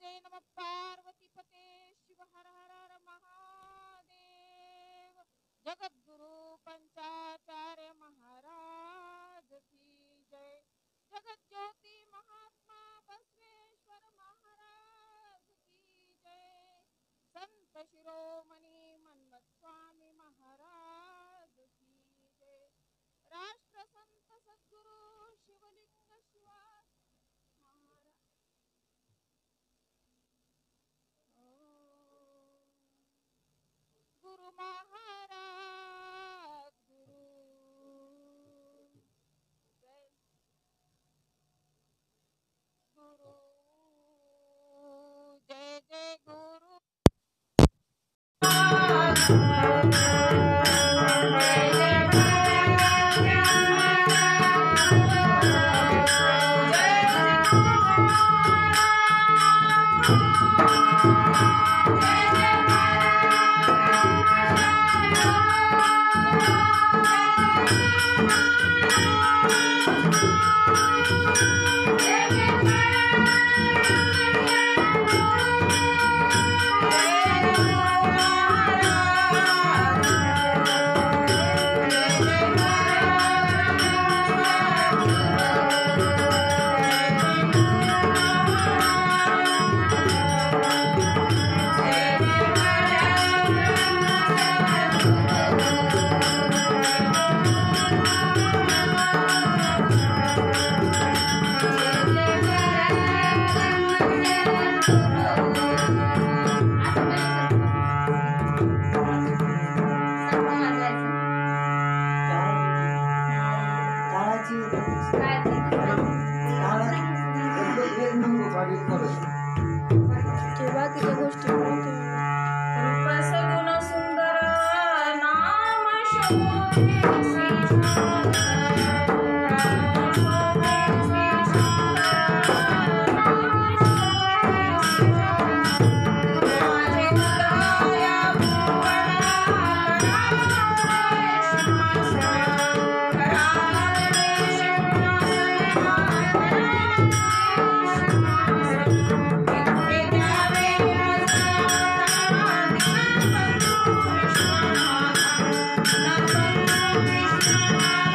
जय नमः पार्वती पते शिव हर हर हर महादेव। जगद्गुरु पंचाचार्य महाराज की जय। जगत ज्योति महात्मा बसवेश्वर महाराज की जय। संत शिरोमणि मन्मथ स्वामी महाराज की जय। राष्ट्र संत सद्गुरु शिवलिंग शिवास गुरु महाराज गुरु जय गुरु जय जय गुरु Krishna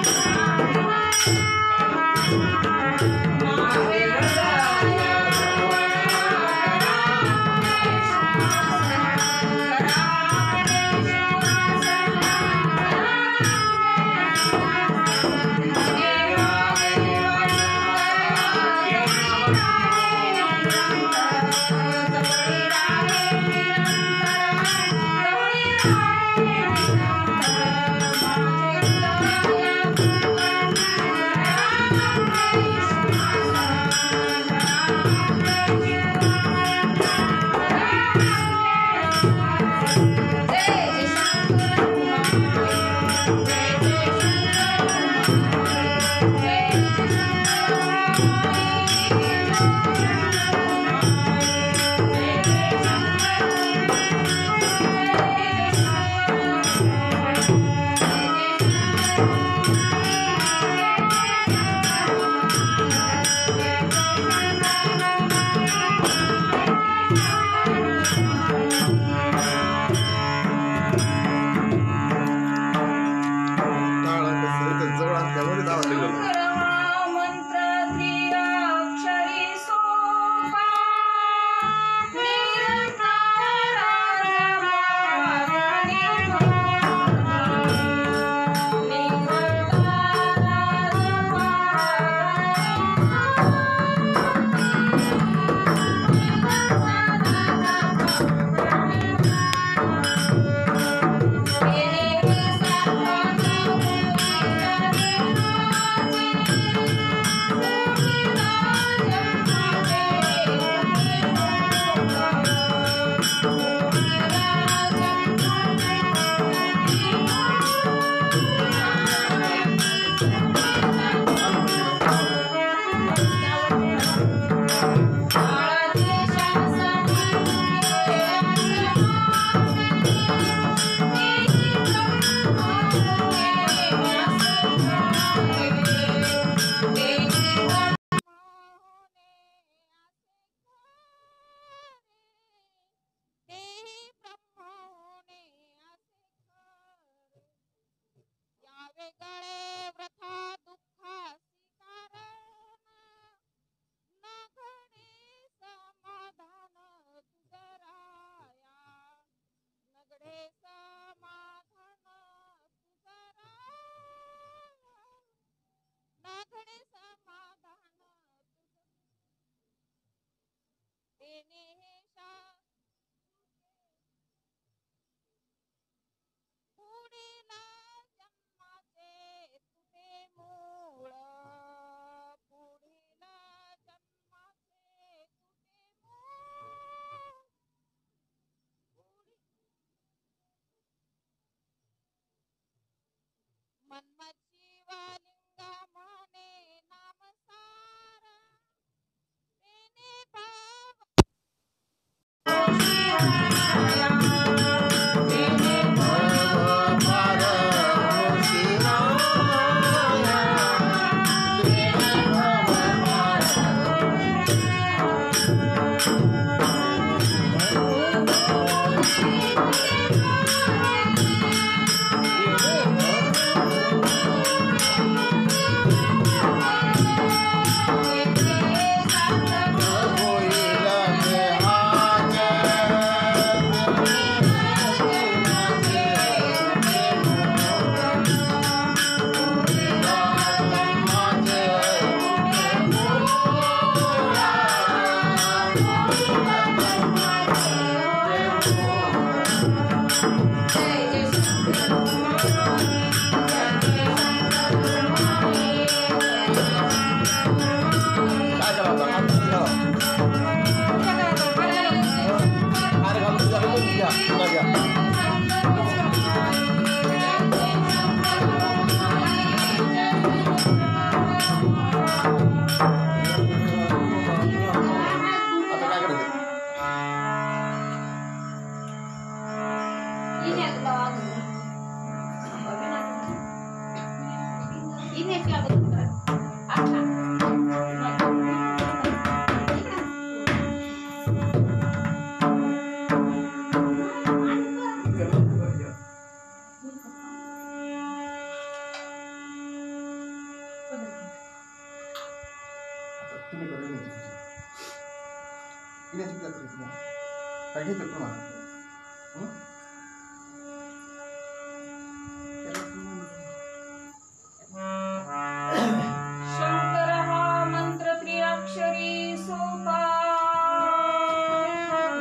शंकर हा मंत्र त्रिअक्षरी सोपा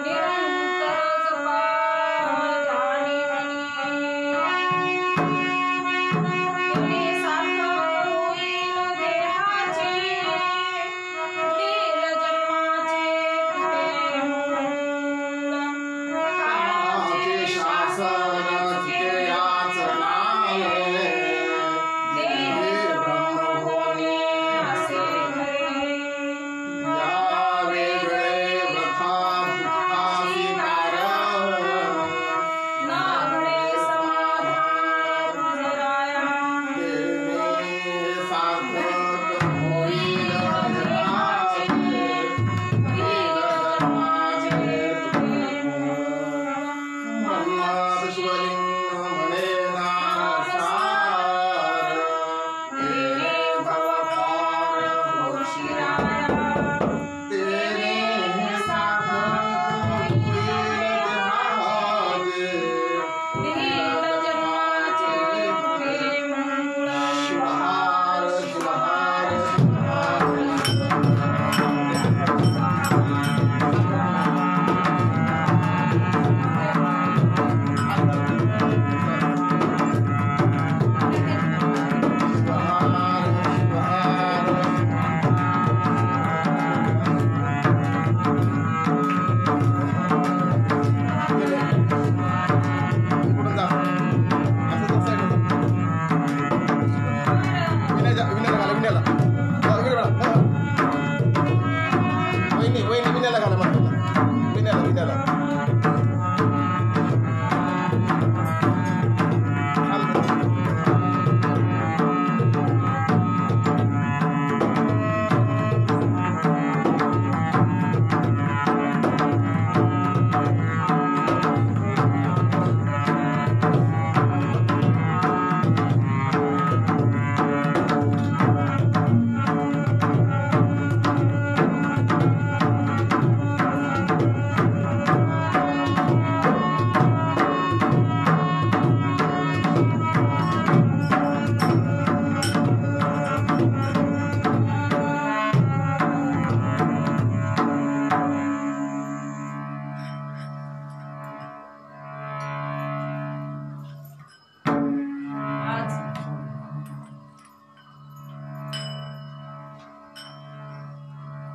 निरंतर जपा ध्यानी मनी सार्थक होईल देहाचे पुढील जन्माचे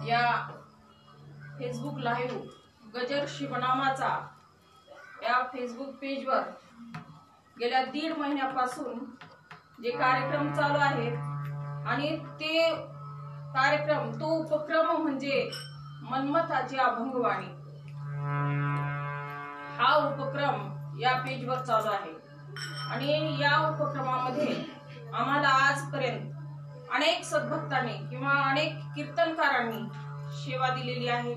या फेसबुक लाईव्ह गजर शिवनामाचा या फेसबुक पेजवर गेल्या 1.5 महिन्यापासून जे कार्यक्रम चालू आहेत आणि ते कार्यक्रम तो उपक्रम म्हणजे मनमताची अभंगवाणी हा उपक्रम या पेजवर चालू आहे आणि या उपक्रमामध्ये आम्हाला आजपर्यंत अनेक सद्भक्तांनी किंवा अनेक कीर्तनकारांनी सेवा दिलेली आहे।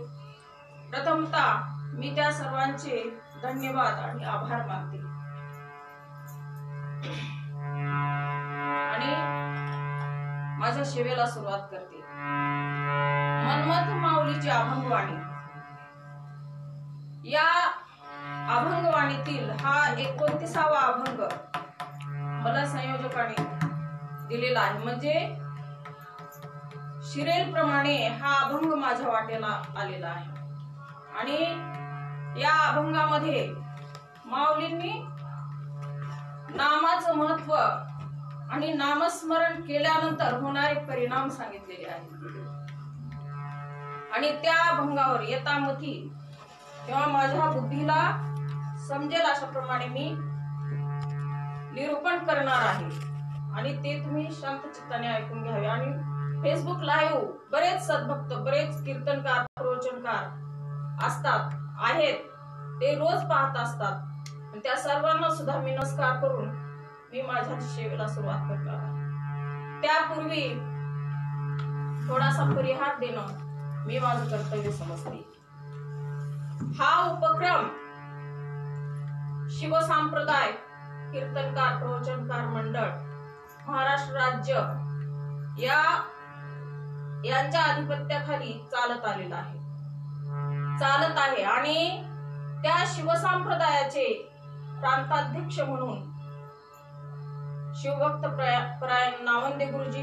प्रथमतः मी त्या सर्वांचे धन्यवाद आणि आभार मानते आणि माझ्या सेवेला सुरुवात करते। मनमत माऊलीची अभंगवाणी या अभंगवाणीतील हा 29वा अभंग मला संयोजकाने दिलेला आहे। म्हणजे शिरेल प्रमाणे हा अभंग माझ्या वाटेला आलेला आहे आणि या अभंगामध्ये माऊलींनी नामाचं महत्व आणि नामस्मरण केल्यानंतर होणारे परिणाम सांगितलेले आहेत आणि त्या अभंगावर यथामती तेव्हा माझ्या बुद्धीला समजेल अशा प्रमाणे मी निरूपण करणार आहे आणि ते तुम्ही शांत चित्ताने ऐकून घ्यावे। आणि फेसबुक लाईव्ह बरेच सद्भक्त बरेच कीर्तनकार प्रवचनकार असतात आहेत ते रोज पाहत असतात त्या सर्वांना सुद्धा मी नमस्कार करून मी माझ्या सेवेला सुरुवात करणार आहे. त्यापूर्वी थोडासा परिहार देणं मी माझं कर्तव्य समजते. हा उपक्रम शिवसंप्रदाय कीर्तनकार प्रवचनकार मंडळ महाराष्ट्र राज्य यांच्या आधिपत्याखाली चालत आलेला आहे, चालत आहे. आणि त्या शिवसंप्रदायाचे प्रांताध्यक्ष म्हणून शिवभक्त परायण नावंदे गुरुजी,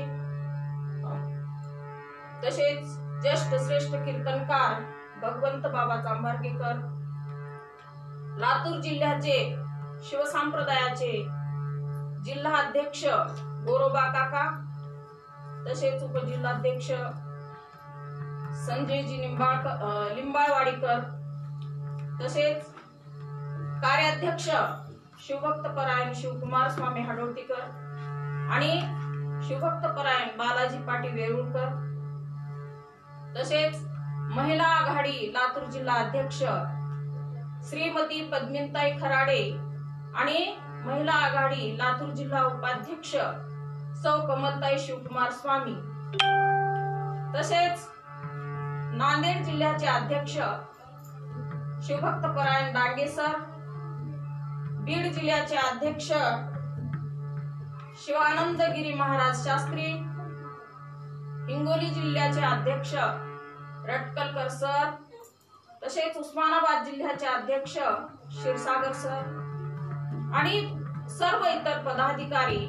तसेच ज्येष्ठ श्रेष्ठ कीर्तनकार भगवंत बाबा चांभारगेकर, लातूर जिल्ह्याचे शिवसंप्रदायाचे जिल्हा अध्यक्ष गोरोबा काका, तसेच उपजिल्हाध्यक्ष संजयजी लिंबाळवाडीकर, तसेच कार्याध्यक्ष शिवभक्त परायण शिवकुमार स्वामी हाडोळतीकर आणि शिवभक्त परायण बालाजी पाटील वेरुळकर, तसेच महिला आघाडी लातूर जिल्हा अध्यक्ष श्रीमती पद्मिनीताई खराडे आणि महिला आघाडी लातूर जिल्हा उपाध्यक्ष सौ कमलताई शिवकुमार स्वामी, तसेच नांदेड जिल्ह्याचे अध्यक्ष शिवभक्त परायण डांगे सर, बीड जिल्ह्याचे अध्यक्ष शिवानंद गिरी महाराज शास्त्री, हिंगोली जिल्ह्याचे अध्यक्ष रटकलकर सर, तसेच उस्मानाबाद जिल्ह्याचे अध्यक्ष क्षीरसागर सर आणि सर्व इतर पदाधिकारी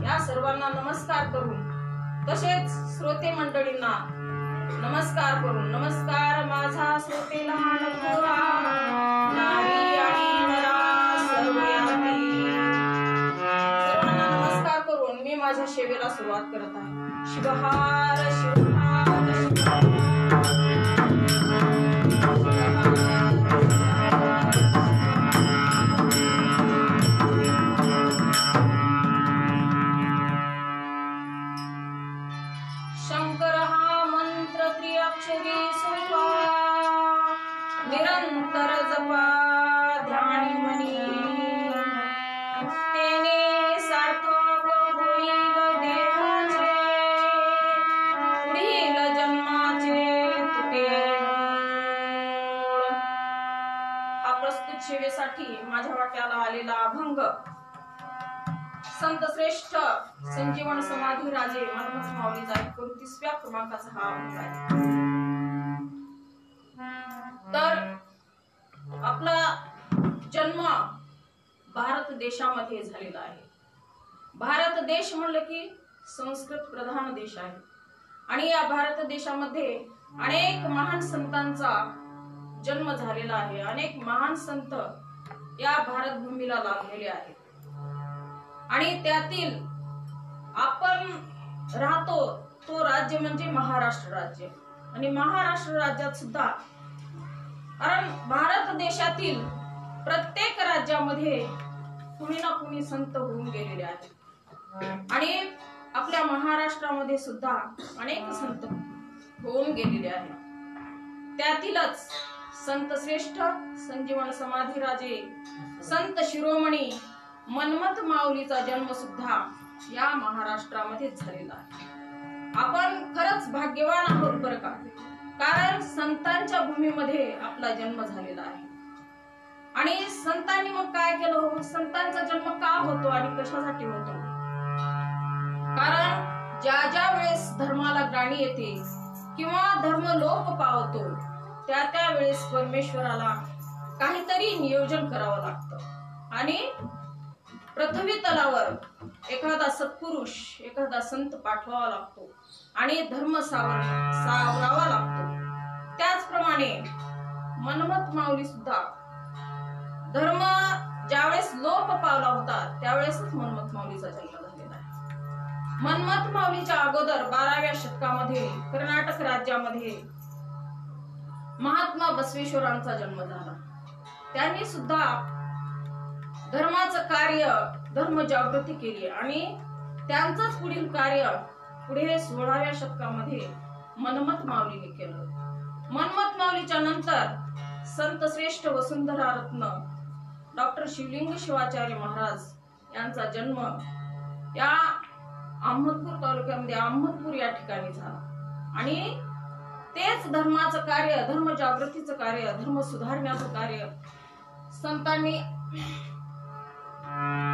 या सर्वांना नमस्कार करून, तसेच श्रोते मंडळींना नमस्कार करून, नमस्कार माझा श्रोते लहान थोरा, नारी आणि नरा सर्वयाती, सर्वांना नमस्कार करून मी माझ्या सेवेला सुरुवात करत आहे. शिवहार शिवहार शिवहार. शंकर हा मंत्र त्रिअक्षरी सोपा, निरंतर जपा ध्यानी मनी, तेने सार्थक होईल देहाचे, पुढील जन्माचे तुटे मूळ. हा प्रस्तुत सेवेसाठी माझ्या वाट्याला आलेला अभंग संत श्रेष्ठ संजीवन समाधी राजे मनमथ माऊलीचा 29व्या क्रमांकाचा हा अभंग आहे. तर आपला जन्म भारत देशामध्ये झालेला आहे. भारत देश म्हणलं की संस्कृत प्रधान देश आहे आणि या भारत देशामध्ये अनेक महान संतांचा जन्म झालेला आहे. अनेक महान संत या भारत भूमीला लाभलेले आहेत आणि त्यातील आपण राहतो तो राज्य म्हणजे महाराष्ट्र राज्य. आणि महाराष्ट्र राज्यात सुद्धा, कारण भारत देशातील प्रत्येक राज्यामध्ये कुणी ना कुणी संत होऊन गेलेले आहेत आणि आपल्या महाराष्ट्रामध्ये सुद्धा अनेक संत होऊन गेलेले आहेत. त्यातीलच संत श्रेष्ठ संजीवन समाधी राजे संत शिरोमणी मनमथ माऊलीचा जन्म सुद्धा या महाराष्ट्रामध्ये झालेला आहे. आपण खरंच भाग्यवान आहोत बरं का, कारण संतांच्या भूमीमध्ये आपला जन्म झालेला आहे. आणि संतांनी मग काय केलं, संतांचा जन्म का होतो आणि कशासाठी होतो? कारण ज्या ज्या वेळेस धर्माला ग्लानी येते किंवा धर्म लोप पावतो त्या त्या वेळेस परमेश्वराला काहीतरी नियोजन करावं लागतं आणि पृथ्वी तलावर एखादा सत्पुरुष एखादा संत पाठवावा लागतो आणि धर्म सावरावा लागतो. त्याचप्रमाणे मनमथ माऊली सुद्धा धर्म ज्यावेळेस लोप पावला होता त्यावेळेसच मनमथ माऊलीचा जन्म झालेला आहे. मनमथ माऊलीच्या अगोदर 12व्या शतकामध्ये कर्नाटक राज्यामध्ये महात्मा बसवेश्वरांचा जन्म झाला. त्यांनी सुद्धा धर्माचं कार्य धर्म जागृती केली आणि त्यांचंच पुढील कार्य पुढे 16व्या शतकामध्ये मनमथ माऊलीने केलं. मनमथ माऊलीच्या नंतर संत श्रेष्ठ वसुंधरा रत्न डॉक्टर शिवलिंग शिवाचार्य महाराज यांचा जन्म या अहमदपूर तालुक्यामध्ये अहमदपूर या ठिकाणी झाला आणि तेच धर्माचं कार्य, धर्म जागृतीचं कार्य, धर्म सुधारण्याचं कार्य संतांनी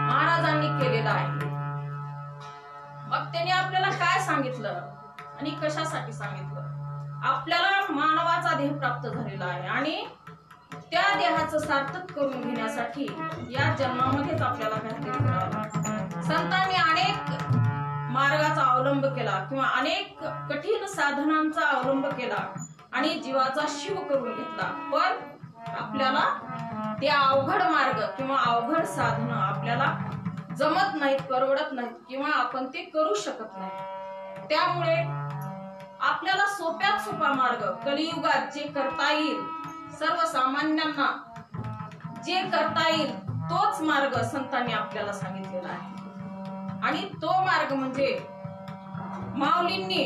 महाराजांनी केलेलं आहे. मग त्यांनी आपल्याला काय सांगितलं आणि कशासाठी सांगितलं? आपल्याला मानवाचा देह प्राप्त झालेला आहे आणि त्या देहाचं सार्थक करून घेण्यासाठी या जन्मामध्येच आपल्याला काहीतरी करावं लागतं. संतांनी अनेक मार्गाचा अवलंब केला किंवा अनेक कठीण साधनांचा अवलंब केला आणि जीवाचा शिव करून घेतला. पण आपल्याला ते अवघड मार्ग किंवा अवघड साधनं आपल्याला जमत नाहीत, परवडत नाहीत किंवा आपण ते करू शकत नाही. त्यामुळे आपल्याला सोप्यात सोपा मार्ग, कलियुगात जे करता येईल, सर्वसामान्यांना जे करता येईल तोच मार्ग संतांनी आपल्याला सांगितलेला आहे. आणि तो मार्ग म्हणजे माऊलींनी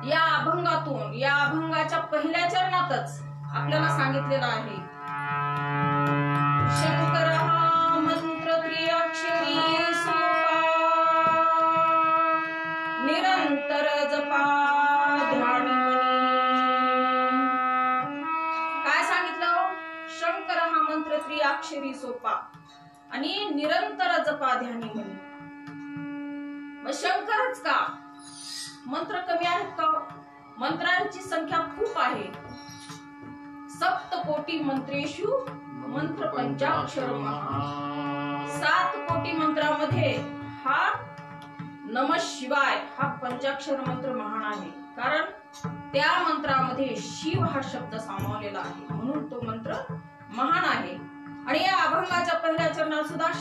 या अभंगातून, या अभंगाच्या पहिल्या चरणातच आपल्याला सांगितलेला आहे. शंकर हा मंत्र त्रिअक्षरी सोपा, निरंतर जपा ध्यानी मनी. काय सांगितलं? शंकर हा मंत्र त्रिअक्षरी सोपा आणि निरंतर जपा ध्यानी मनी. मग शंकरच का? मंत्र कमी आहेत का? मंत्रांची संख्या खूप आहे. सप्तकोटी मंत्रेषु मंत्र पंचाक्षर महा. 7 कोटी मंत्रामध्ये हा नमः शिवाय हा पंचाक्षर मंत्र महान आहे. कारण त्या मंत्रामध्ये शिव हा शब्द सामावलेला आहे, म्हणून तो मंत्र महान आहे. आणि या अभंगाच्या पहिल्या चरणात सुद्धा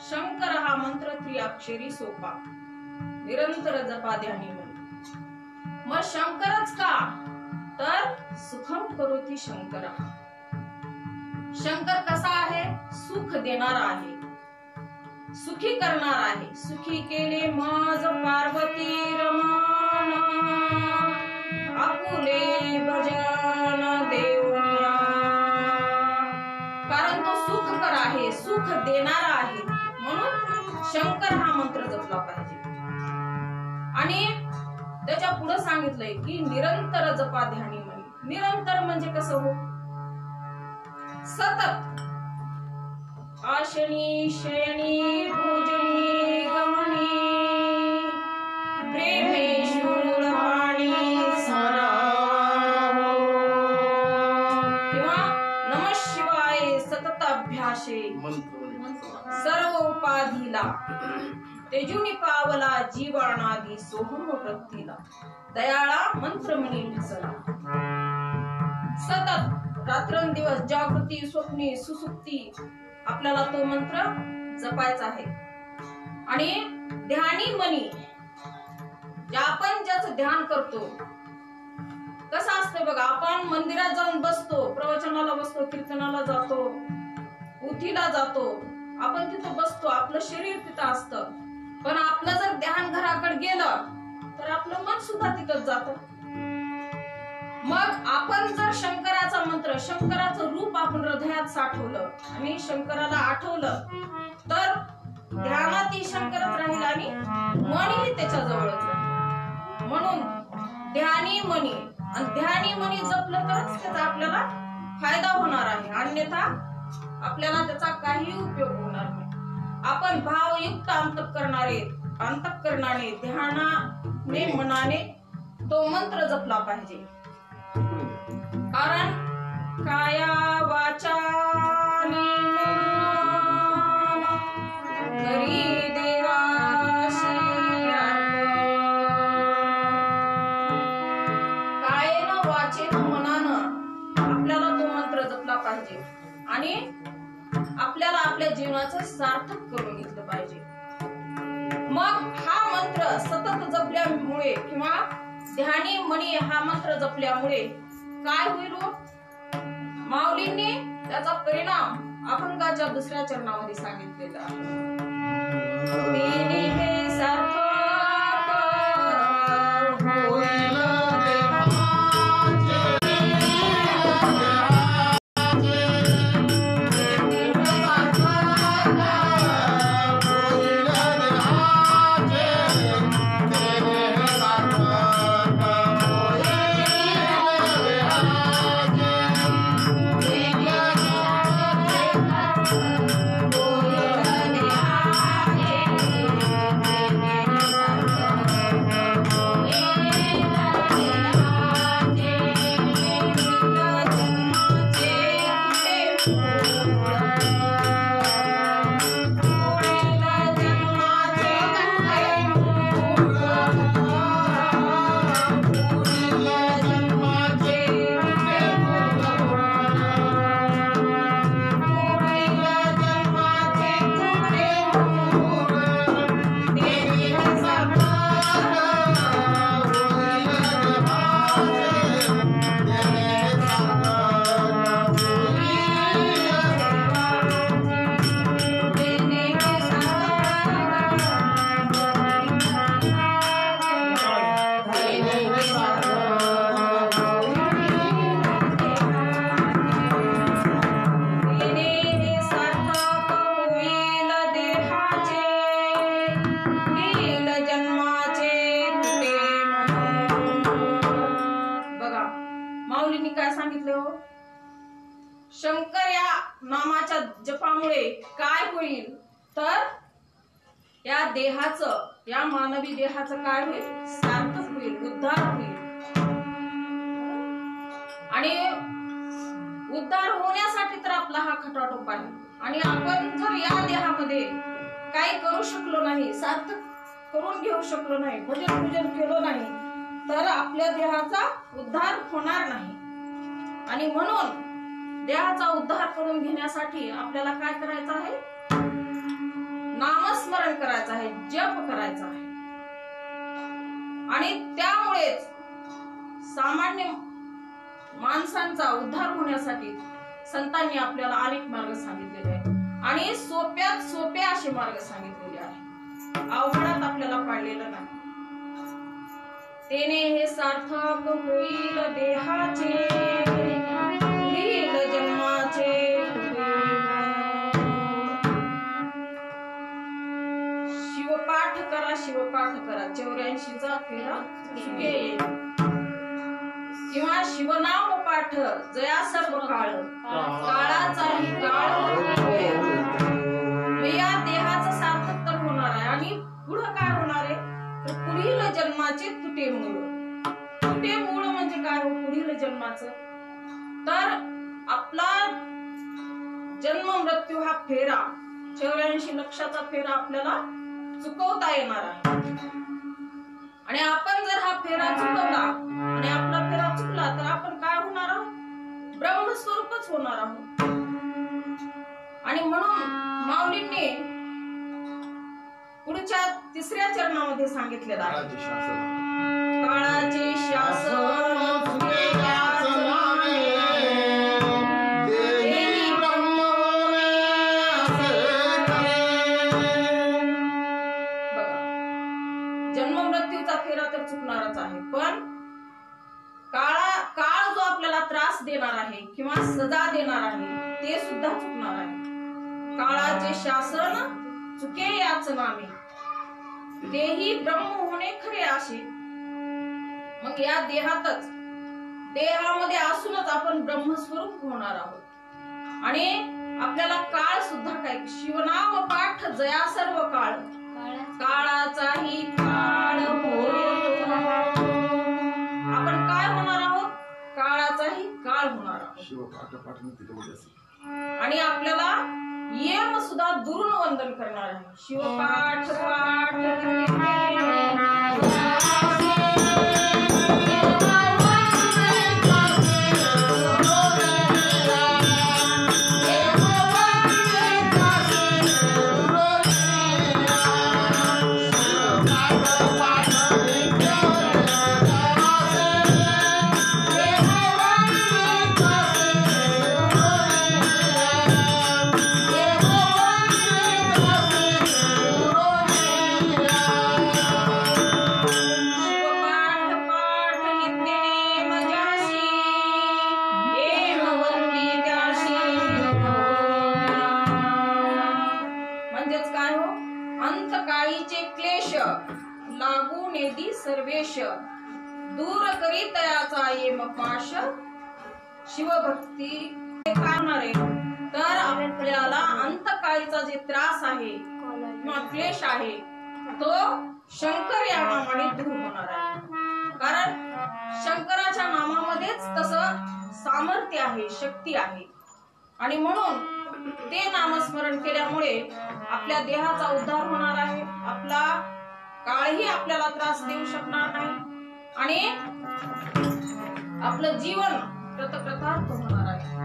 शंकर हा मंत्र त्रिअक्षरी सोपा, निरंतर जपा ध्यानी मनी. मग शंकरच का? तर सुखम करोति शंकर. शंकर कसा आहे? सुख देणारा आहे, सुखी करणार आहे. सुखी केले माझ पार्वती रमण, आपुले भजन देऊया. कारण तो सुखकर आहे, सुख देणारा आहे, म्हणून शंकर हा मंत्र जपला पाहिजे. आणि त्याच्या पुढे सांगितलंय की निरंतर जपा ध्यानी मनी. निरंतर म्हणजे कसं हो? सतत. आशनी शयनी भोजनी गमनी, प्रेमे शूळपाणी सराव. किंवा नमः शिवाय सतत अभ्यासे सर्व उपाधीला, तेजुनी पावला जीवनादी सोहम वृत्तीला, दयाळा मंत्रमणी भसला. सतत रात्रंदिवस जागृती, स्वप्नी, सुसुप्ती आपल्याला तो मंत्र जपायचा आहे. आणि ध्यानी मनी, आपण ज्याचं ध्यान करतो कसं असतं बघा. आपण मंदिरात जाऊन बसतो, प्रवचनाला बसतो, कीर्तनाला जातो, उथीला जातो, आपण तिथं बसतो, आपलं शरीर तिथं असतं. पण आपलं जर ध्यान घराकडे गेलं तर आपलं मन सुद्धा तिथंच जातं. मग आपण जर शंकराचा मंत्र, शंकराचं रूप आपण हृदयात साठवलं आणि शंकराला आठवलं तर ध्यानातही शंकरच राहील आणि मनही त्याच्या जवळच राहील. म्हणून ध्यानी मनी, आणि ध्यानी मनी जपलं तरच त्याचा आपल्याला फायदा होणार आहे, अन्यथा आपल्याला त्याचा काही उपयोग होणार नाही. आपण भावयुक्त अंतःकरणाने ध्यानाने मनाने तो मंत्र जपला पाहिजे. कारण काया वाचा करी देवाशी कायेनं वाचेनं मनानं आपल्याला तो मंत्र जपला पाहिजे आणि आपल्याला आपल्या जीवनाचं सार्थक करून घेतलं पाहिजे. मग हा मंत्र सतत जपल्यामुळे किंवा ध्यानी मनी हा मंत्र जपल्यामुळे काय होईल? माऊलींनी त्याचा परिणाम अभंगाच्या दुसऱ्या चरणामध्ये सांगितलेला हे सार्थक होईल. नामस्मरणाच्या जपामुळे काय होईल तर या देहाचं, या मानवी देहाचं काय होईल, सार्थक होईल, उद्धार होईल. आणि उद्धार होण्यासाठी तर आपला हा खटाटोप आहे. आणि आपण जर या देहामध्ये काही करू शकलो नाही, सार्थक करून घेऊ शकलो नाही, भजन पूजन केलो नाही, तर आपल्या देहाचा उद्धार होणार नाही. आणि म्हणून देहाचा उद्धार करून घेण्यासाठी आपल्याला काय करायचं आहे, नामस्मरण करायचं आहे, जप करायचा आहे. आणि त्यामुळेच सामान्य माणसांचा उद्धार होण्यासाठी संतांनी आपल्याला अनेक मार्ग सांगितलेले आहेत. आणि सोप्यात सोपे असे मार्ग सांगितलेले आहेत, अवघडात आपल्याला पाडलेलं नाही. तेने हे सार्थक होईल देहाचे, होईल जन्माचे. शिवपाठ करा, शिवपाठ करा, 84चा फेरा चुके येईल. किंवा शिवनाम पाठ जया सर्व काळ, काळाचाही काळ. या देहाचं सार्थक तर होणार आहे. आणि पुढं काय होणार आहे तर पुढील जन्माचे तुटे मूळ. तुटे मूळ म्हणजे काय हो पुढील जन्माचं, तर आपला जन्म मृत्यू हा फेरा 84 लक्षाचा फेरा आपल्याला चुकवता येणार आहे. आणि आपण जर हा फेरा चुकवला आणि आपला फेरा चुकला तर आपण काय होणार आहोत, ब्रह्मस्वरूपच होणार आहोत. आणि म्हणून माऊलींनी पुढच्या 3ऱ्या चरणामध्ये सांगितलेलं आहे, काळाचे शासन जन्म मृत्यूचा फेरा तर चुकणारच आहे, पण काळ जो आपल्याला त्रास देणार आहे किंवा सजा देणार आहे ते सुद्धा चुकणार आहे. काळाचे शासन चुके याच नामे, तेही ब्रह्म होणे खरे असे. मग या देहातच, देहामध्ये असूनच आपण ब्रह्मस्वरूप होणार आहोत. आणि आपल्याला काळ सुद्धा काय, शिवनाम पाठ जया सर्व काळ, काळाचाही काळ होईल. आपण काय होणार आहोत, काळाचाही काळ होणार आहोत. आणि आपल्याला यम सुद्धा दुरून वंदन करणार आहे. शिवपाठ पाठ सर्वेश दूर करी तयाचा येम पाश. शिवभक्ती करणार आहे तर आपल्याला अंतकाळीचा जे त्रास आहे किंवा क्लेश आहे तो शंकर या नामाने दूर होणार आहे. कारण शंकराच्या नामामध्येच तसं सामर्थ्य आहे, शक्ती आहे. आणि म्हणून ते नामस्मरण केल्यामुळे आपल्या देहाचा उद्धार होणार आहे, आपला काळही आपल्याला त्रास देऊ शकणार नाही आणि आपलं जीवन कृतकृतार्थ होणार आहे.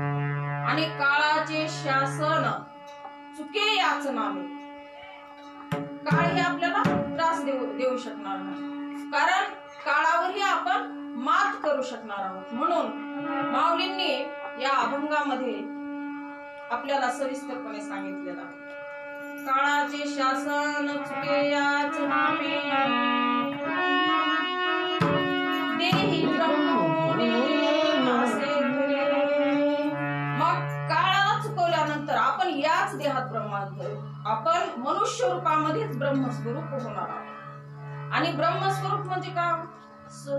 आणि काळाचे शासन चुके याच नामे, काळ हे आपल्याला त्रास देऊ शकणार नाही, कारण काळावरही आपण मात करू शकणार आहोत. म्हणून माऊलींनी या अभंगामध्ये आपल्याला सविस्तरपणे सांगितलेलं आहे, काळाचे शासन चुके याच नामे, देही ब्रह्मोनी असे खरे. मग काळाला चुकवल्यानंतर आपण याच देहात आपण मनुष्य रूपामध्येच ब्रह्मस्वरूप होणार आहोत. आणि ब्रह्मस्वरूप म्हणजे काय,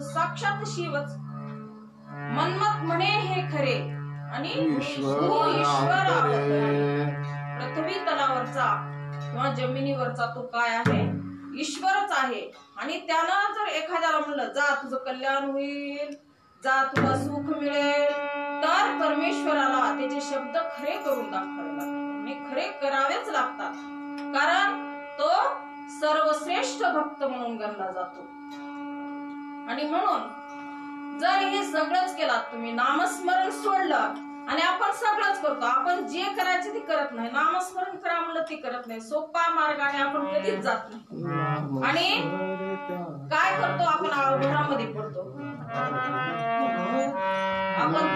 साक्षात शिवच. मन्मथ म्हणे हे खरे आणि ईश्वर पृथ्वी तलावरचा किंवा जमिनीवरचा तो काय आहे? ईश्वरच आहे. आणि त्यानं जर एखाद्याला म्हणलं जा तुझं कल्याण होईल, जा तुला सुख मिळेल, तर परमेश्वराला त्याचे शब्द खरे करून दाखवावे लागतात आणि खरे करावेच लागतात. कारण तो सर्वश्रेष्ठ भक्त म्हणून गणला जातो. आणि म्हणून जर हे सगळंच केलं, तुम्ही नामस्मरण सोडलं आणि आपण सगळंच करतो, आपण जे करायचे ते करत नाही, नामस्मरण करा म्हणलं ते करत नाही, सोपा मार्गाने आपण कधीच जात नाही. आणि काय करतो? आपण अवघडामध्ये पडतो. आपण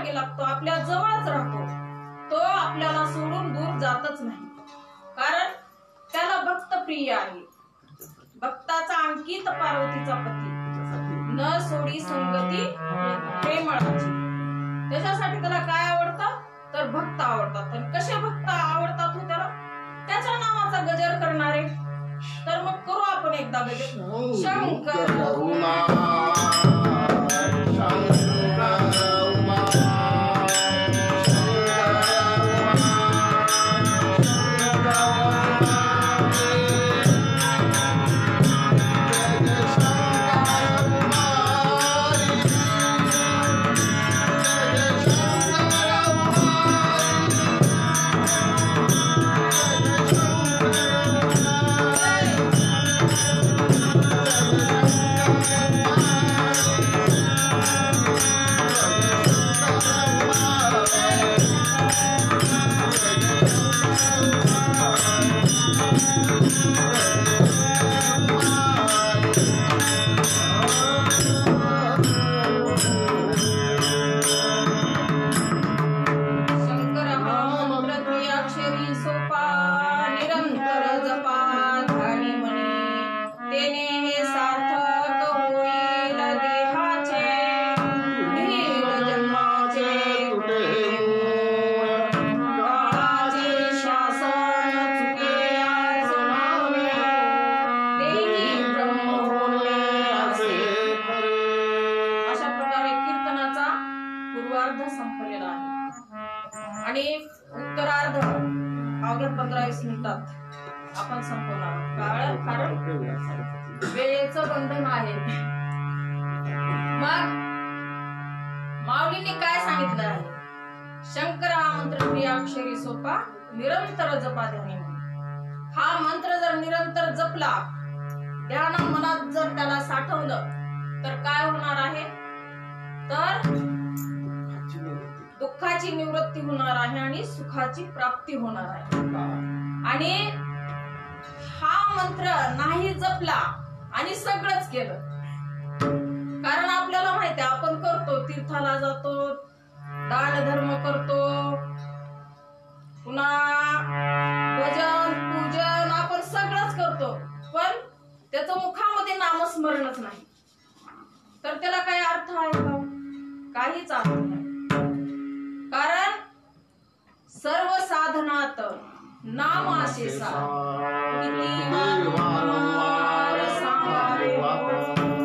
लागतो, आपल्या जवळच राहतो, तो आपल्याला सोडून दूर जातच नाही. कारण त्याला भक्त प्रिय आहे. भक्ताचा अंकित पार्वतीचा पती, न सोडी संगती प्रेमळाची. त्याच्यासाठी त्याला काय आवडतं? तर भक्त आवडतात. आणि कसे भक्त आवडतात हो त्याला? त्याच्या नावाचा गजर करणारे. तर मग करू आपण एकदा गजर. शंकर संपलेला आहे. आणि उत्तरार्ध अवघ्या 15-20 मिनिटात आपण संपवणार. कारण वेळेचं बंधन आहे. मग माऊलीने काय सांगितलं आहे? शंकर हा मंत्र प्रिय अक्षरी सोपा निरंतर जपा ध्यानी. हा मंत्र जर निरंतर जपला, ध्यान मनात जर त्याला साठवलं, तर काय होणार आहे? तर दुःखाची निवृत्ती होणार आहे आणि सुखाची प्राप्ती होणार आहे. आणि हा मंत्र नाही जपला आणि सगळंच केलं, कारण आपल्याला माहिती आहे आपण करतो, तीर्थाला जातो, दान धर्म करतो, पुन्हा त्याचं मुखामध्ये नामस्मरणच नाही, तर त्याला काय अर्थ आहे का? काहीच अर्थ नाही. कारण सर्व साधनात नाम असे किती वारंवार सांगावे.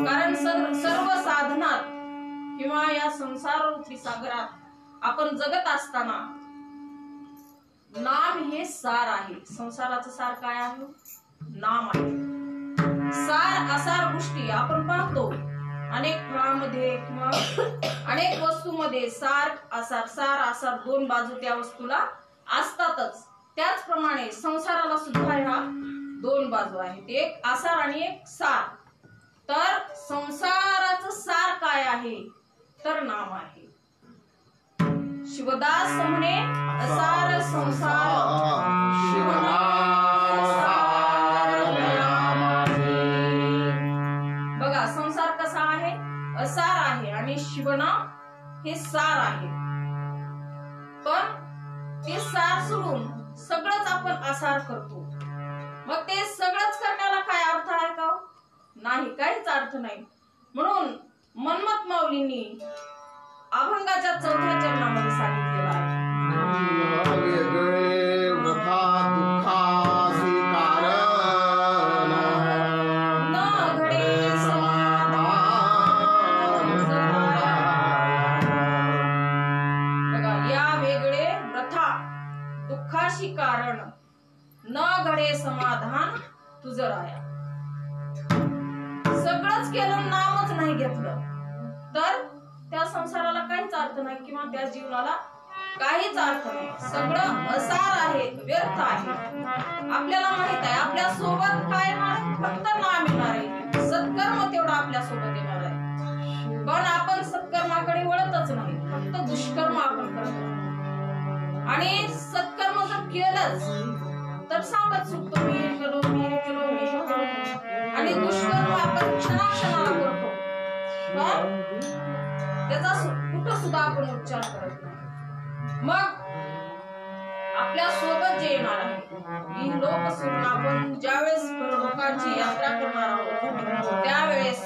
कारण सर्व साधनात किंवा या संसार रूपी सागरात आपण जगत असताना नाम हे सार आहे. संसाराचं सार काय आहे? नाम आहे. सार असार गोष्टी आपण पाहतो अनेक फळामध्ये किंवा अनेक वस्तूमध्ये सार आसार दोन बाजू त्या वस्तूला असतातच. त्याचप्रमाणे संसाराला सुद्धा ह्या दोन बाजू आहेत, एक आसार आणि एक सार. तर संसाराचं सार काय आहे? तर नाम आहे. शिवदास म्हणे असार संसार बघा, संसार कसा आहे? असार आहे आणि शिवनाम हे सार आहे. पण ते सार सोडून सगळंच आपण आसार करतो. मग ते सगळंच करण्याला काय अर्थ आहे का? नाही, काहीच अर्थ नाही. म्हणून मन्मथ माऊलींनी अभंगाच्या 4थ्या चरणामध्ये सांगितलेलं आहे, कारण न घडे समाधान तुझ राया. सगळंच केलं, नामच नाही घेतलं तर त्या संसाराला काहीच अर्थ नाही किंवा त्या जीवनाला काहीच अर्थ नाही. सगळं असार आहे, व्यर्थ आहे. आपल्याला माहित आहे आपल्या सोबत काय येणार? फक्त नाम येणार आहे. सत्कर्म तेवढं आपल्या सोबत येणार आहे. पण आपण सत्कर्माकडे वळतच नाही, फक्त दुष्कर्म आपण करतो. आणि सत्कर्म जर केलंच तर सांगत सुटतो मी हे केलो, आणि दुष्कर्म आपण क्षणाक्षणाला करतो, पण त्याचा कुठं सुद्धा आपण उच्चार करत नाही. मग आपल्या सोबत जे येणार आहे ही लोक सोडून आपण ज्यावेळेस लोकांची यात्रा करणार आहोत त्यावेळेस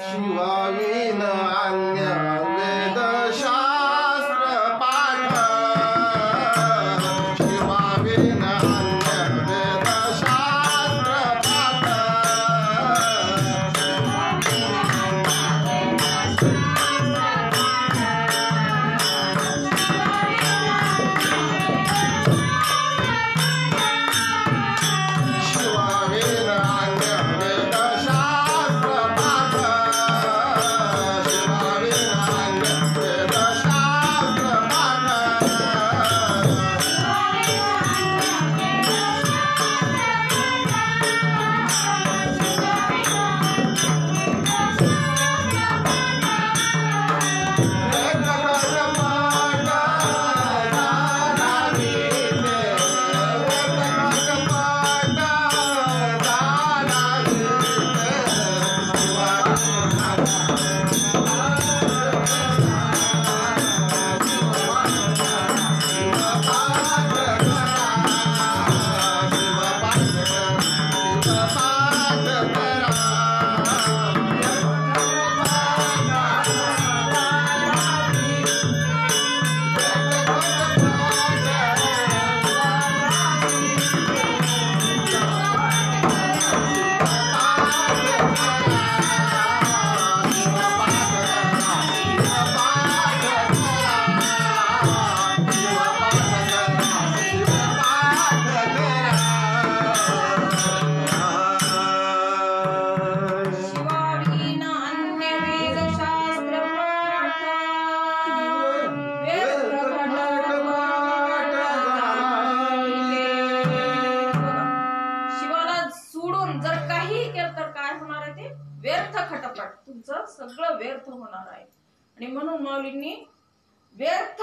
सगळं व्यर्थ होणार आहे. आणि म्हणून माऊलींनी व्यर्थ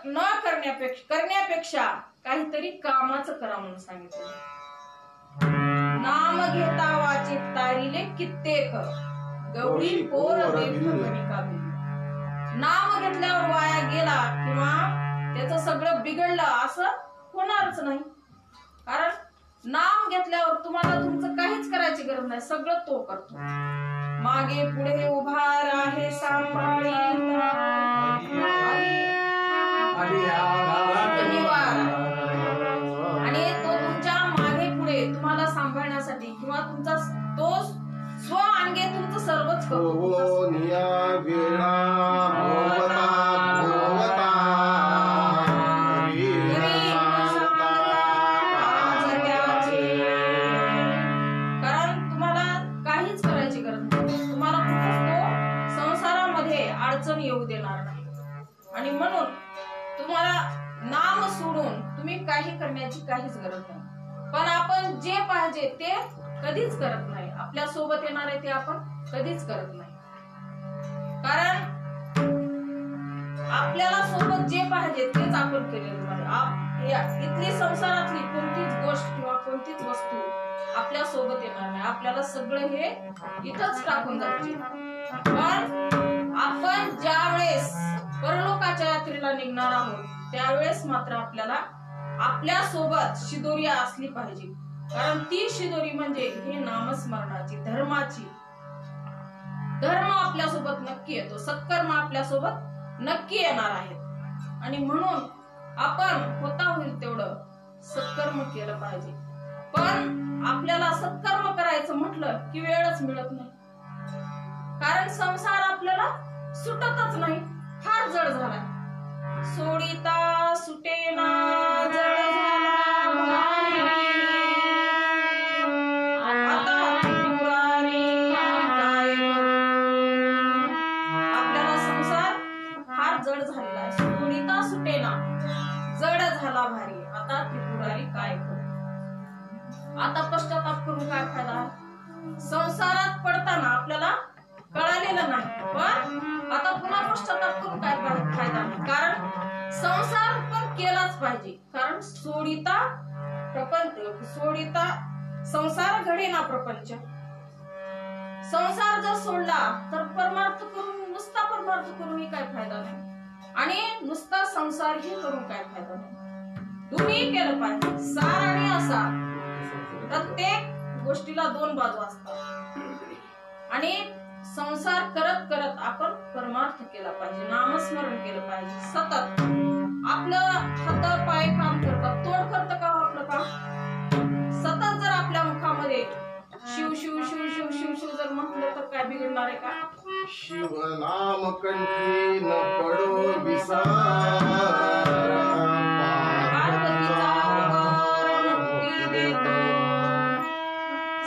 न करण्यापेक्षा काहीतरी कामाचं करा म्हणून सांगितलं. नाम घेता वाचित तारिले कित्येक गवळी पोर देख गणिका भी. नाम घेतल्यावर वाया गेला किंवा त्याचं सगळं बिघडलं असं होणारच नाही. कारण नाम घेतल्यावर तुम्हाला तुमचं काहीच करायची गरज नाही, सगळं तो करतो. मागे पुढे उभा आहे सांभाळी आणि तो तुमच्या मागे पुढे तुम्हाला सांभाळण्यासाठी किंवा तुमचा तो स्व अंगे तुमचं सर्वच करतो. कारण तुम्हाला काहीच करायची गरज नाही, तुम्हाला कुठेच तो संसारामध्ये अडचण येऊ देणार नाही. आणि म्हणून तुम्हाला नाम सोडून तुम्ही काही करण्याची काहीच गरज नाही. पण आपण जे पाहिजे ते कधीच करत नाही, आपल्या सोबत येणार आहे ते आपण कधीच करत नाही. कारण आपल्याला सोबत जे पाहिजे तेच आपण केलेलं पाहिजे. इथली संसारातली कोणतीच गोष्ट किंवा कोणतीच वस्तू आपल्या सोबत येणार नाही, आपल्याला सगळं हे इथंच टाकून जायचे. पण आपण ज्या वेळेस परलोकाच्या यात्रेला निघणार आहोत त्यावेळेस मात्र आपल्याला आपल्या सोबत शिदोरी असली पाहिजे. कारण ती शिदोरी म्हणजे हे नामस्मरणाची धर्माची. धर्म आपल्यासोबत नक्की येतो, सत्कर्म आपल्यासोबत नक्की येणार आहेत. आणि म्हणून आपण होता होईल तेवढं सत्कर्म केलं पाहिजे. पण आपल्याला सत्कर्म करायचं म्हटलं की वेळच मिळत नाही. कारण संसार आपल्याला सुटतच नाही, फार जड झालाय. सोडिता सुटेना जड झाला आता त्रिपुरारी काय करू. आपल्याला संसार फार जड झालेला आहे. सोडिता सुटेना जड झाला भारी आता त्रिपुरारी काय करू. आता पश्चाताप करून काय फायदा. संसारात पडताना आपल्याला कळालेलं नाही, पण आता पुन्हा पश्चाताप करून काय फायदा नाही. कारण संसार पण केलाच पाहिजे. कारण सोडिता संसार घडेना प्रपंच. संसार जर सोडला तर परमार्थ करून नुसता परमार्थ करूनही काय फायदा नाही, आणि नुसता संसार ही करून काय फायदा नाही. दोन्ही केलं पाहिजे. सार आणि असार, प्रत्येक गोष्टीला दोन बाजू असतात. आणि संसार करत करत आपण परमार्थ केला पाहिजे, नामस्मरण केलं पाहिजे. सतत आपलं हात पाय काम करतात, तोंड करतं का आपलं काम. सतत जर आपल्या मुखामध्ये शिव शिव शिव शिव शिव शिव जर म्हटलं तर काय बिघडणार आहे का. शिव नाम कंठी न पडो विसार,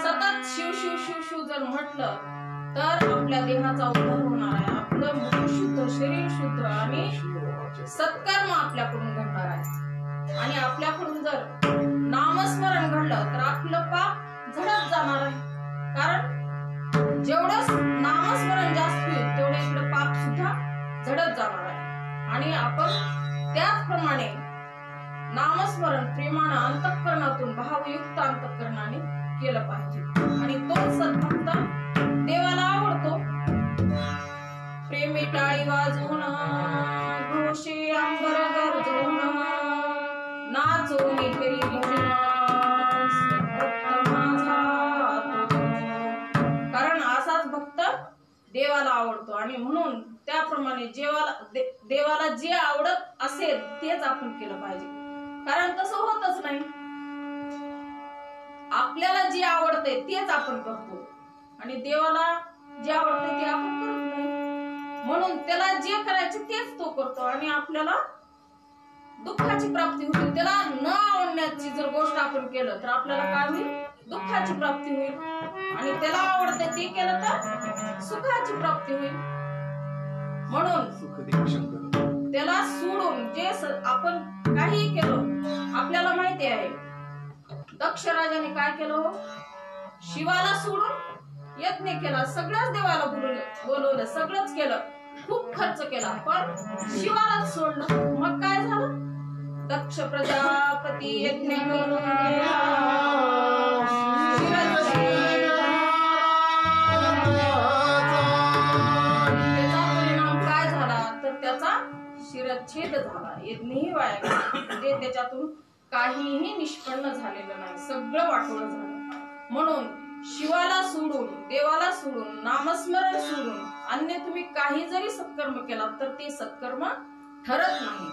सतत शिव शिव शिव शिव जर म्हटलं तर आपल्या देहाचा उद्धार होणार आहे. आपलं मन शुद्ध, शरीर शुद्ध आणि सत्कर्म आपल्याकडून घडणार आहे. आणि आपल्याकडून जर नामस्मरण घडलं तर आपलं पाप झडत जाणार आहे. कारण जेवढं नामस्मरण जास्त होईल तेवढं इकडे पाप सुद्धा झडत जाणार आहे. आणि आपण त्याचप्रमाणे नामस्मरण प्रेमानं अंतःकरणातून भावयुक्त अंतःकरणाने केलं पाहिजे. आणि तो सद्भक्त देवाला आवडतो. प्रेमी टाळी वाजवून घोषे अंबर गरजून नाचून करी कारण असाच भक्त देवाला आवडतो. आणि म्हणून त्याप्रमाणे देवाला जे आवडत असेल तेच आपण केलं पाहिजे. कारण तसं होतच नाही. आपल्याला जे आवडते तेच आपण करतो आणि देवाला जे आवडते ते आपण करत नाही. म्हणून त्याला जे करायचे तेच तो करतो आणि आपल्याला दुःखाची प्राप्ती होईल. त्याला न आवडण्याची जर गोष्ट आपण केलं तर आपल्याला काय होईल, दुःखाची प्राप्ती होईल. आणि त्याला आवडते ते केलं तर सुखाची प्राप्ती होईल. म्हणून त्याला सोडून जे आपण काही केलं, आपल्याला माहिती आहे दक्ष राजाने काय केलं, शिवाला सोडून यज्ञ केला, सगळ्याच देवाला बोलवलं, सगळंच केलं, खूप खर्च केला, पण शिवालाच सोडलं. मग काय झालं, दक्ष प्रजापती यज्ञ करून गेला, त्याचा परिणाम काय झाला तर त्याचा शिरच्छेद झाला, यज्ञही वाया गेला. म्हणजे त्याच्यातून काहीही निष्पन्न झालेलं नाही, सगळं वाटोळं झालं. म्हणून शिवाला सोडून, देवाला सोडून, नामस्मरण सोडून अन्य तुम्ही काही जरी सत्कर्म केला तर ते सत्कर्म ठरत नाही.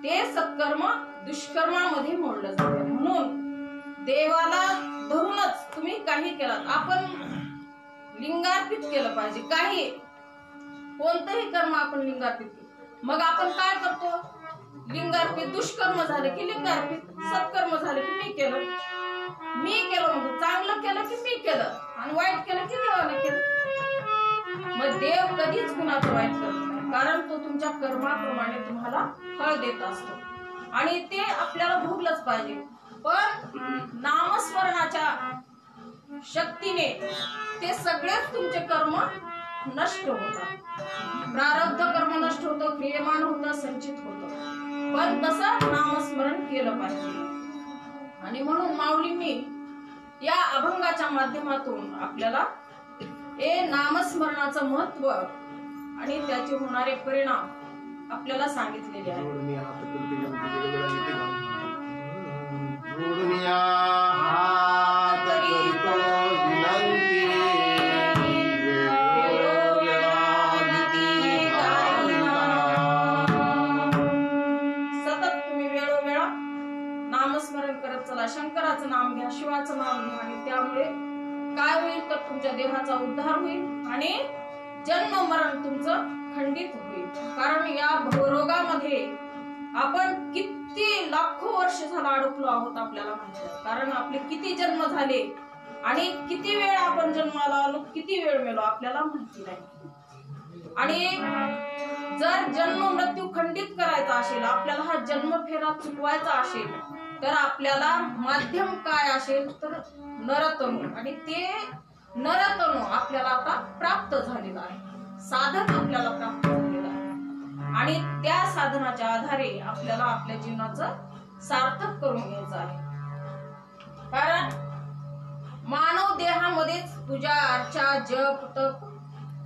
ते सत्कर्म दुष्कर्मामध्ये मोडलं जातं. म्हणून देवाला धरूनच तुम्ही काही केलात. आपण लिंगार्पित केलं पाहिजे. काही कोणतंही कर्म आपण लिंगार्पित केलं, मग आपण काय करतो? लिंगार्पित दुष्कर्म झाले की लिंगार्पित, सत्कर्म झाले की मी केलं. मग चांगलं केलं की मी केलं, आणि वाईट केलं की देवाने केलं. मग देव कधीच कुणाचं वाईट करत नाही, कारण तो तुमच्या कर्माप्रमाणे तुम्हाला फळ देत असतो आणि ते आपल्याला भोगलंच पाहिजे. पण नामस्मरणाच्या शक्तीने ते सगळेच तुमचे कर्म नष्ट होतात. प्रारब्ध कर्म नष्ट होतं, क्रियमान होतं, संचित होतं. पण तसं नामस्मरण केलं पाहिजे. आणि म्हणून माऊलींनी या अभंगाच्या माध्यमातून आपल्याला हे नामस्मरणाचं महत्व आणि त्याचे होणारे परिणाम आपल्याला सांगितलेले आहेत. सतत तुम्ही वेळोवेळा नामस्मरण करत चला. शंकराचं नाम घ्या, शिवाचं नाम घ्या, आणि त्यामुळे काय होईल तर तुमच्या देहाचा उद्धार होईल आणि जन्म मरण तुमचं खंडित होईल. कारण या भवरोगामध्ये आपण किती लाखो वर्ष झाला अडकलो आहोत आपल्याला माहिती आहे. कारण आपले किती जन्म झाले आणि किती वेळ आपण जन्माला आलो, किती वेळ मेलो आपल्याला माहिती नाही. आणि जर जन्म मृत्यू खंडित करायचा असेल, आपल्याला हा जन्म फेरा चुकवायचा असेल, तर आपल्याला माध्यम काय असेल तर नरतनु. आणि ते नरतनु आपल्याला आता प्राप्त झालेला आहे, साधन आपल्याला प्राप्त झालेलं आहे. आणि त्या साधनाच्या आधारे आपल्याला आपल्या जीवनाचं सार्थक करून घ्यायचं आहे. कारण मानव देहामध्येच पूजा अर्चा जप तप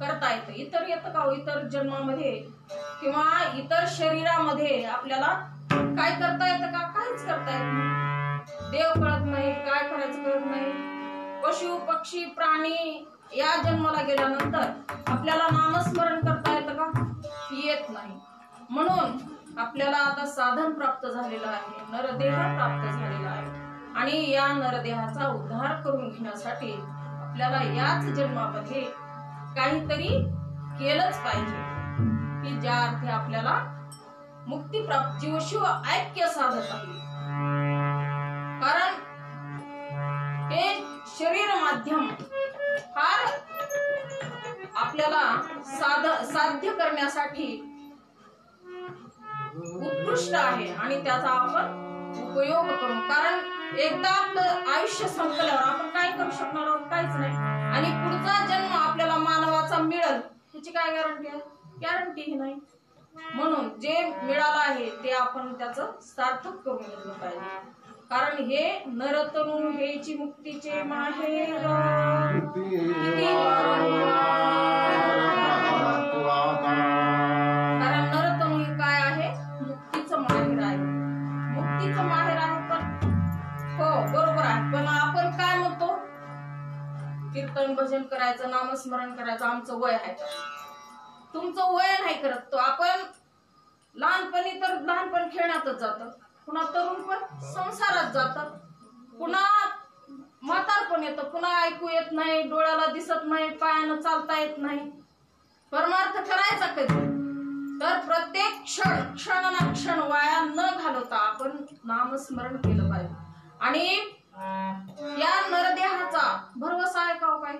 करता येतं. इतर येतं का? इतर जन्मामध्ये किंवा इतर शरीरामध्ये आपल्याला काय करता येतं का? काहीच करता येत नाही. देव कळत नाही, काय करायचं कळत नाही. पशु पक्षी प्राणी या जन्माला गेल्यानंतर आपल्याला नामस्मरण करता येतं का? येत नाही. म्हणून आपल्याला आता साधन प्राप्त झालेलं आहे, नरदेह प्राप्त झालेला आहे. आणि या नरदेहाचा उद्धार करून घेण्यासाठी आपल्याला याच जन्मामध्ये काहीतरी केलंच पाहिजे की ज्या अर्थी आपल्याला मुक्ती प्राप्त, जीवशिव ऐक्य साधत आहे. कारण हे शरीर माध्यम फार आपल्याला साध्य करण्यासाठी उत्कृष्ट आहे आणि त्याचा आपण उपयोग करू. कारण एकदा आपलं आयुष्य संपल्यावर आपण काय करू शकणार आहोत? काहीच नाही. आणि पुढचा जन्म आपल्याला मानवाचा मिळेल ह्याची काय गॅरंटी आहे? गॅरंटी नाही. म्हणून जे मिळालं आहे ते आपण त्याचं सार्थक करून घेतलं पाहिजे. कारण हे नरतनु हेची मुक्तीचे माहेर कारण नरतनु हे काय आहे? मुक्तीचं माहेर आहे. मुक्तीचं माहेर आहे. पण हो बरोबर आहे. पण आपण काय म्हणतो? कीर्तन भजन करायचं, नामस्मरण करायचं, आमचं वय आहे. तुमचं वय नाही करत. तो आपण लहानपणी तर लहानपण खेळण्यातच जातं, पुन्हा तरुणपण संसारात जातात, पुन्हा म्हातारपण येतं, पुन्हा ऐकू येत नाही, डोळ्याला दिसत नाही, पायानं चालता येत नाही. परमार्थ करायचा कधी? तर प्रत्येक क्षण ना क्षण वाया न घालवता आपण नामस्मरण केलं पाहिजे. आणि या नरदेहाचा भरवसा आहे का काय?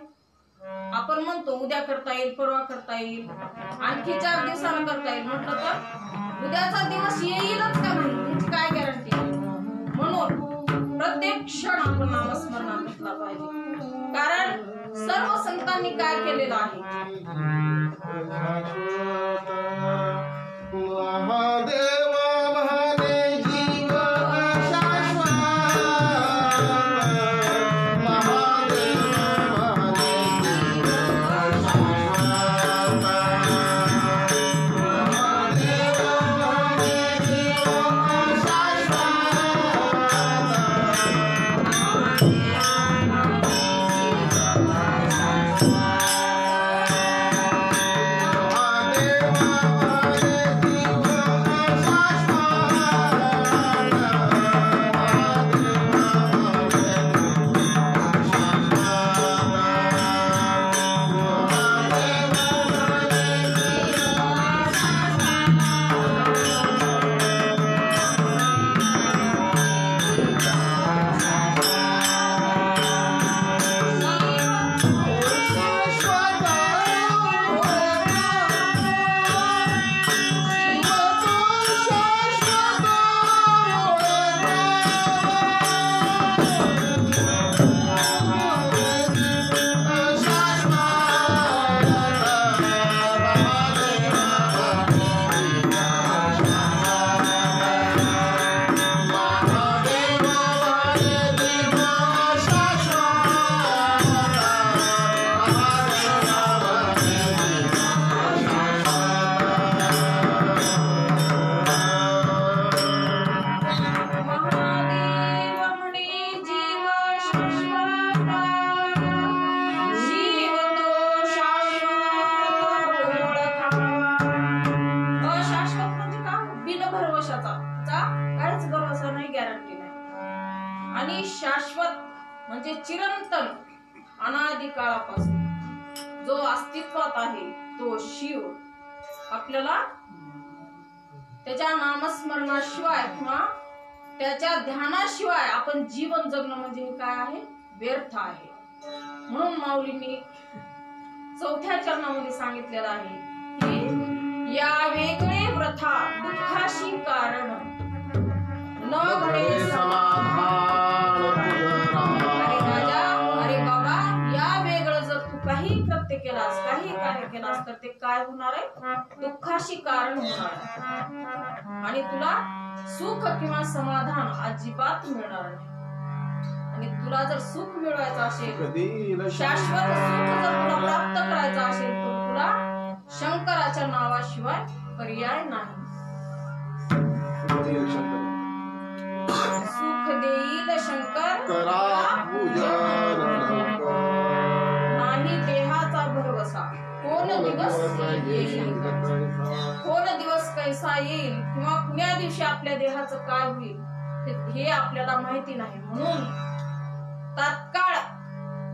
आपण म्हणतो उद्या करता येईल, परवा करता येईल, आणखी 4 दिवसाला करता येईल. म्हटलं तर उद्याचा दिवस येईलच का नाही याची काय गॅरंटी आहे? म्हणून प्रत्येक क्षण आपण नामस्मरणात घेतला पाहिजे. कारण सर्व संतांनी काय केलेलं आहे? आणि शाश्वत म्हणजे चिरंतन अनादी काळापासून जो अस्तित्वात आहे तो शिव आपल्याला त्याच्या नामस्मरणाशिवाय किंवा त्याच्या ध्यानाशिवाय आपण जीवन जगणं म्हणजे हे काय आहे, व्यर्थ आहे. म्हणून माऊलींनी 4थ्या चरणामध्ये सांगितलेलं आहे की या वेगळे प्रथा दुःखाशी कारण न घडे समाधान. अरे राजा, अरे बाबा, या वेगळं जर तू काही कृत्य केलास, काही कार्य केलास तर ते काय होणार आहे, दुःखाशी कारण होणार आहे आणि तुला सुख किंवा समाधान अजिबात मिळणार नाही. आणि तुला जर सुख मिळवायचं असेल, शाश्वत सुख जर तुला प्राप्त करायचं असेल तर तुला शंकराच्या नावाशिवाय पर्याय नाही. सुख देईल शंकर नाही देहाचा भरवसा, कोण दिवस येईल, कोण दिवस कैसा येईल किंवा कुण्या दिवशी आपल्या देहाचं काय होईल हे आपल्याला माहिती नाही. म्हणून तात्काळ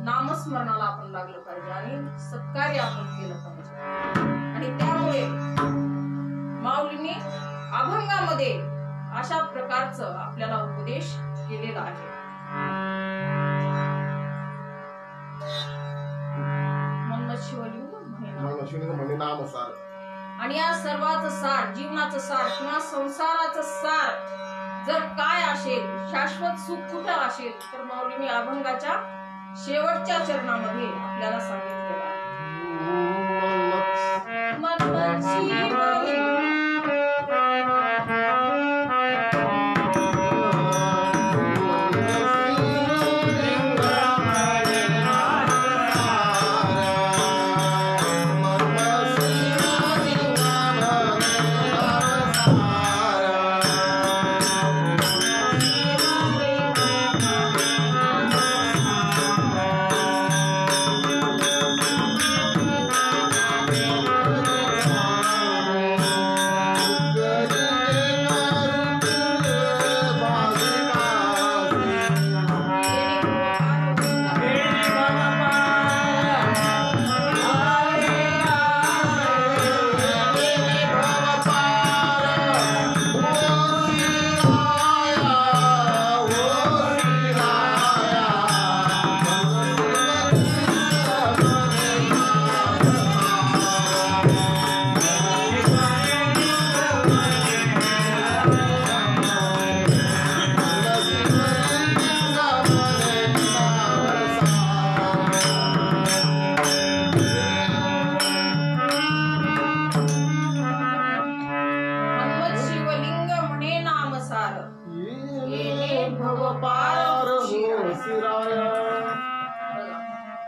नामस्मरणाला आपण लागलं पाहिजे आणि सत्कार्य आपण केलं पाहिजे. आणि त्यामुळे माऊलींनी अभंगामध्ये अशा प्रकारचं आपल्याला उपदेश केलेला आहे. शिवलिंग म्हणे नामसार. आणि या सर्वाचं सार, जीवनाचं सार किंवा संसाराचं सार जर काय असेल, शाश्वत सुख कुठं असेल तर माऊलींनी अभंगाच्या शेवटच्या चरणामध्ये आपल्याला सांगितलेलं आहे.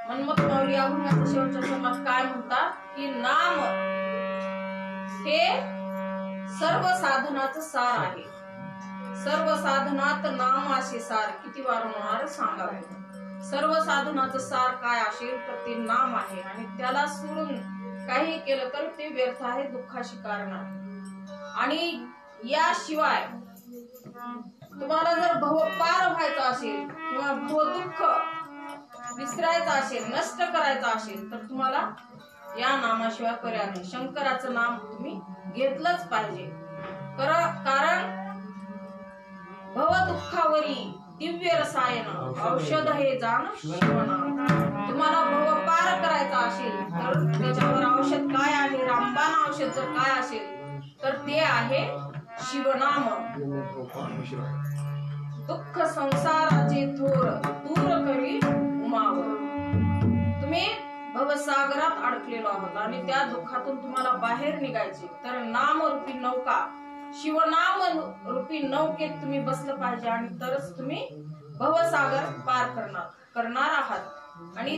मनमत माऊली अभंगाच्या शेवटच्या शब्दात काय म्हणतात की नाम हे सर्व साधनाचं सार आहे. सर्व साधनात नाम असे सार किती वारंवार सांगावे. सर्व साधनाचं सार काय असेल तर ते नाम आहे आणि त्याला सोडून काही केलं तर ते व्यर्थ आहे, दुःखाशी कारण आहे. आणि याशिवाय तुम्हाला जर भव पार व्हायचं असेल किंवा भव दुःख विसरायचं असेल, नष्ट करायचं असेल तर तुम्हाला या नामाशिवाय पर्याय नाही. शंकराचं नाम तुम्ही घेतलंच पाहिजे. कारण भव दुःखावरी दिव्य रसायन औषध हे जाण शिवनाम. तुम्हाला भव पार करायचा असेल तर त्याच्यावर औषध काय आहे, रामबाण औषध जर काय असेल तर ते आहे शिवनाम. दुःख संसाराचे थोर दूर करी उमावर. तुम्ही भवसागरात अडकलेलो आहोत आणि त्या दुःखातून तुम्हाला बाहेर निघायचे तर नामरूपी नौका, शिवनाम रूपी नौकेत तुम्ही बसलं पाहिजे आणि तरच तुम्ही भवसागर पार करणार आहात. आणि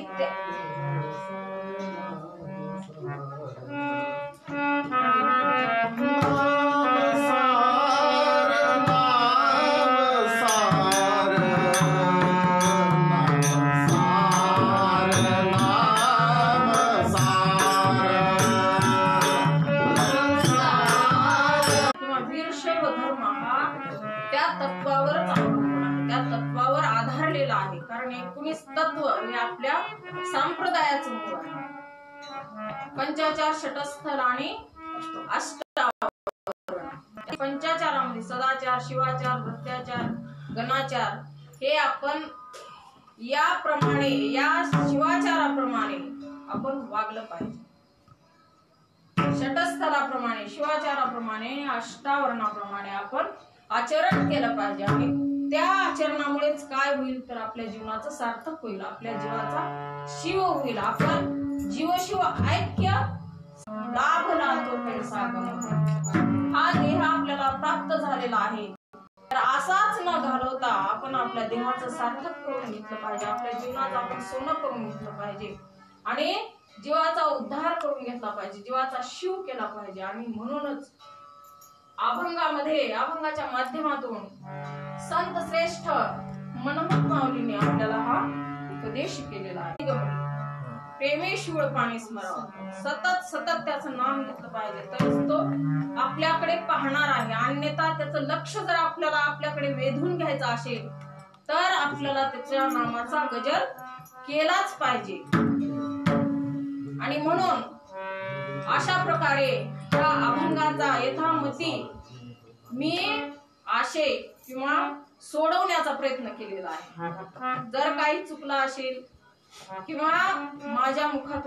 तत्वावर आधारलेला आहे. कारण 19 तत्व हे आपल्या संप्रदायाचं मूळ आहे. पंचाचार, षटस्थल आणि अष्टावरण. पंचाचारामध्ये सदाचार, शिवाचार, भ्रत्याचार, गणाचार हे आपण याप्रमाणे, या शिवाचाराप्रमाणे आपण वागलं पाहिजे. षटस्थलाप्रमाणे, शिवाचाराप्रमाणे, अष्टावरणाप्रमाणे आपण आचरण केलं पाहिजे. आणि त्या आचरणामुळेच काय होईल तर आपल्या जीवनाचं सार्थक होईल, आपल्या जीवाचा शिव होईल. आपण जीवशिव ऐक्य लाभ लाभतो पैसा गमतो. हा देह आपल्याला प्राप्त झालेला आहे तर असाच न घालवता आपण आपल्या देहाचं सार्थक करून घेतलं पाहिजे. आपल्या जीवनाचं आपण सोनं करून घेतलं पाहिजे आणि जीवाचा उद्धार करून घेतला पाहिजे, जीवाचा शिव केला पाहिजे. आणि म्हणूनच अभंगाच्या माध्यमातून संत श्रेष्ठ मनोहर माऊलीने आपल्याला हा उपदेश केलेला आहे. प्रेमे शिवळ पाणी स्मरावं, सतत त्याचं नाम घेतलं पाहिजे तरच तो आपल्याकडे पाहणार आहे. अन्यथा त्याचं लक्ष जर आपल्याकडे वेधून घ्यायचं असेल तर आपल्याला त्याच्या नामाचा गजर केलाच पाहिजे. आणि म्हणून अशा प्रकारे त्या अभंगाचा यथामती मी आशे किंवा सोडवण्याचा प्रयत्न केलेला आहे. जर काही चुकला असेल किंवा माझ्या मुखात